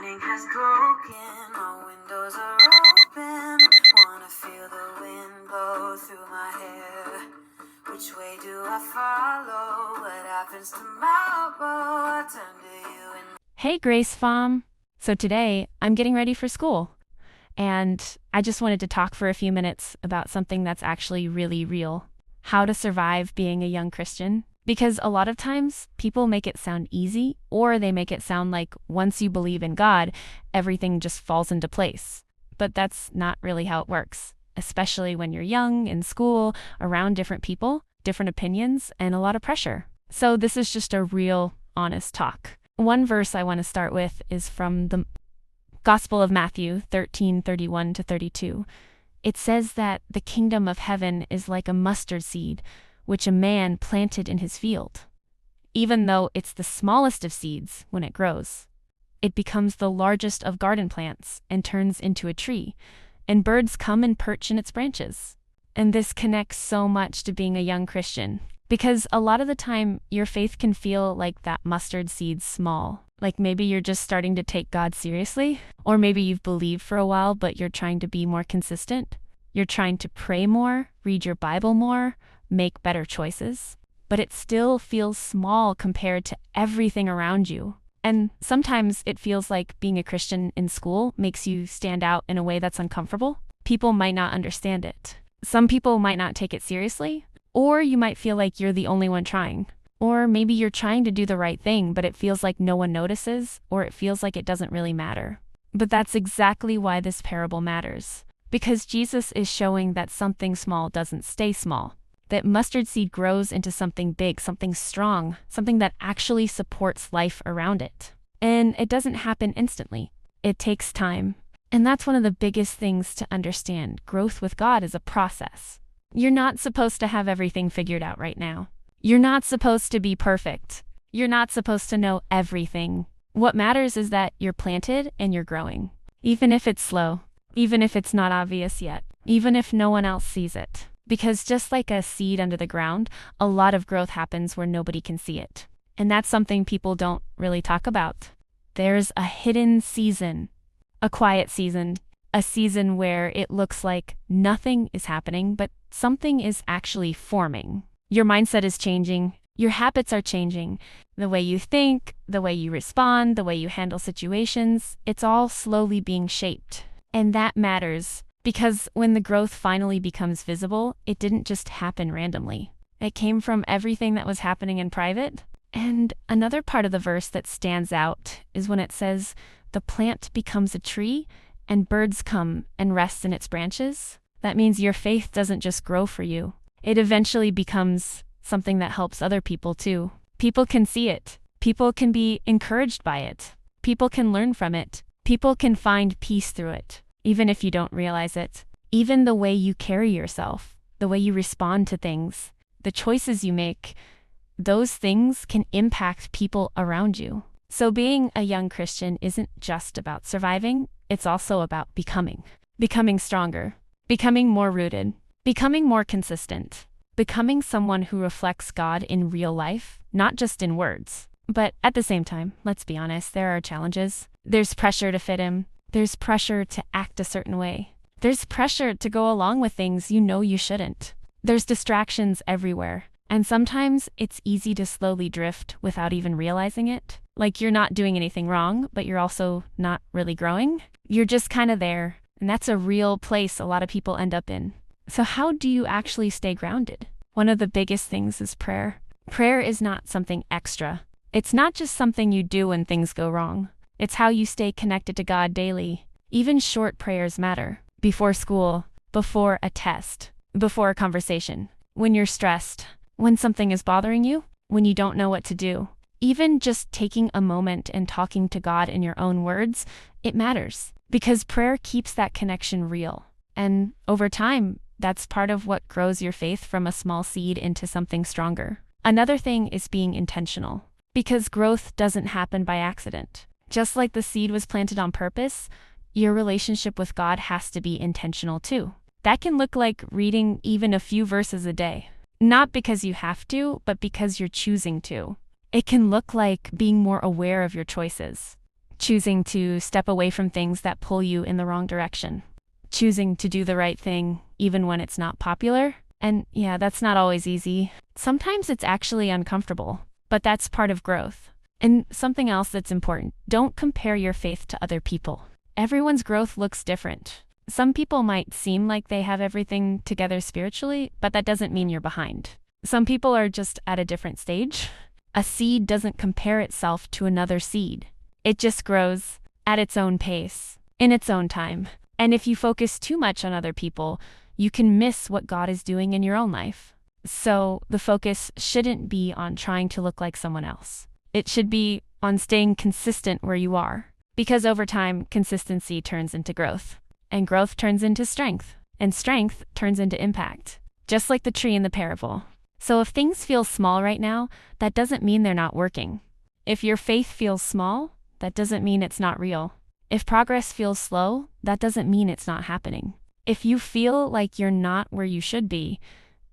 morning has broken, my windows are open. Wanna feel the wind blow through my hair. Which way do I follow? What happens tomorrow? I turn to you and Hey, Grace Fom. So today I'm getting ready for school, and I just wanted to talk for a few minutes about something that's actually really real: how to survive being a young Christian. Because a lot of times people make it sound easy, or they make it sound like once you believe in God, everything just falls into place. But that's not really how it works, especially when you're young, in school, around different people, different opinions, and a lot of pressure. So this is just a real, honest talk. One verse I want to start with is from the Gospel of Matthew 13:31-32. It says that the kingdom of heaven is like a mustard seed, which a man planted in his field. Even though it's the smallest of seeds when it grows, it becomes the largest of garden plants and turns into a tree, and birds come and perch in its branches. And this connects so much to being a young Christian, because a lot of the time your faith can feel like that mustard seed small. Like maybe you're just starting to take God seriously, or maybe you've believed for a while but you're trying to be more consistent. You're trying to pray more, read your Bible more, make better choices, but it still feels small compared to everything around you. And sometimes it feels like being a Christian in school makes you stand out in a way that's uncomfortable. People might not understand it. Some people might not take it seriously, or you might feel like you're the only one trying. Or maybe you're trying to do the right thing, but it feels like no one notices, or it feels like it doesn't really matter. But that's exactly why this parable matters. Because Jesus is showing that something small doesn't stay small. That mustard seed grows into something big, something strong, something that actually supports life around it. And it doesn't happen instantly. It takes time. And that's one of the biggest things to understand. Growth with God is a process. You're not supposed to have everything figured out right now. You're not supposed to be perfect. You're not supposed to know everything. What matters is that you're planted and you're growing. Even if it's slow, even if it's not obvious yet, even if no one else sees it. Because just like a seed under the ground, a lot of growth happens where nobody can see it. And that's something people don't really talk about. There's a hidden season, a quiet season, a season where it looks like nothing is happening, but something is actually forming. Your mindset is changing, your habits are changing, the way you think, the way you respond, the way you handle situations, it's all slowly being shaped. And that matters. Because when the growth finally becomes visible, it didn't just happen randomly. It came from everything that was happening in private. And another part of the verse that stands out is when it says, the plant becomes a tree and birds come and rest in its branches. That means your faith doesn't just grow for you. It eventually becomes something that helps other people too. People can see it. People can be encouraged by it. People can learn from it. People can find peace through it. Even if you don't realize it. Even the way you carry yourself, the way you respond to things, the choices you make, those things can impact people around you. So being a young Christian isn't just about surviving, it's also about becoming. Becoming stronger, becoming more rooted, becoming more consistent, becoming someone who reflects God in real life, not just in words. But at the same time, let's be honest, there are challenges. There's pressure to fit in. There's pressure to act a certain way. There's pressure to go along with things you know you shouldn't. There's distractions everywhere. And sometimes it's easy to slowly drift without even realizing it. Like you're not doing anything wrong, but you're also not really growing. You're just kind of there. And that's a real place a lot of people end up in. So how do you actually stay grounded? One of the biggest things is prayer. Prayer is not something extra. It's not just something you do when things go wrong. It's how you stay connected to God daily. Even short prayers matter. Before school, before a test, before a conversation, when you're stressed, when something is bothering you, when you don't know what to do. Even just taking a moment and talking to God in your own words, it matters. Because prayer keeps that connection real. And over time, that's part of what grows your faith from a small seed into something stronger. Another thing is being intentional. Because growth doesn't happen by accident. Just like the seed was planted on purpose, your relationship with God has to be intentional too. That can look like reading even a few verses a day. Not because you have to, but because you're choosing to. It can look like being more aware of your choices. choosing to step away from things that pull you in the wrong direction, choosing to do the right thing even when it's not popular. And yeah, that's not always easy. Sometimes it's actually uncomfortable, but that's part of growth. And something else that's important, don't compare your faith to other people. Everyone's growth looks different. Some people might seem like they have everything together spiritually, but that doesn't mean you're behind. Some people are just at a different stage. A seed doesn't compare itself to another seed. It just grows at its own pace, in its own time. And if you focus too much on other people, you can miss what God is doing in your own life. So the focus shouldn't be on trying to look like someone else. It should be on staying consistent where you are. Because over time, consistency turns into growth. And growth turns into strength. And strength turns into impact. Just like the tree in the parable. So if things feel small right now, that doesn't mean they're not working. If your faith feels small, that doesn't mean it's not real. If progress feels slow, that doesn't mean it's not happening. If you feel like you're not where you should be,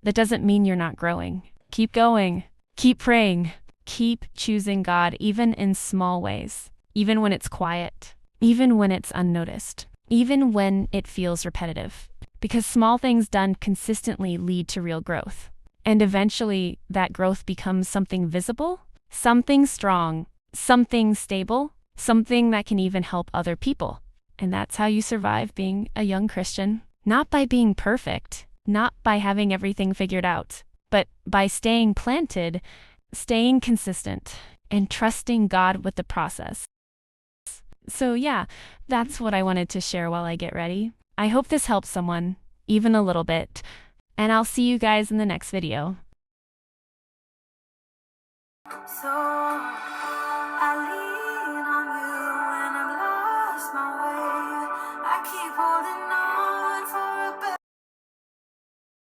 that doesn't mean you're not growing. Keep going. Keep praying. Keep choosing God even in small ways. Even when it's quiet. Even when it's unnoticed. Even when it feels repetitive. Because small things done consistently lead to real growth. And eventually, that growth becomes something visible, something strong, something stable, something that can even help other people. And that's how you survive being a young Christian. Not by being perfect, not by having everything figured out, but by staying planted, staying consistent, and trusting God with the process. So yeah, that's what I wanted to share while I get ready. I hope this helps someone, even a little bit. And I'll see you guys in the next video. So I lean on you when I've lost my way. I keep holding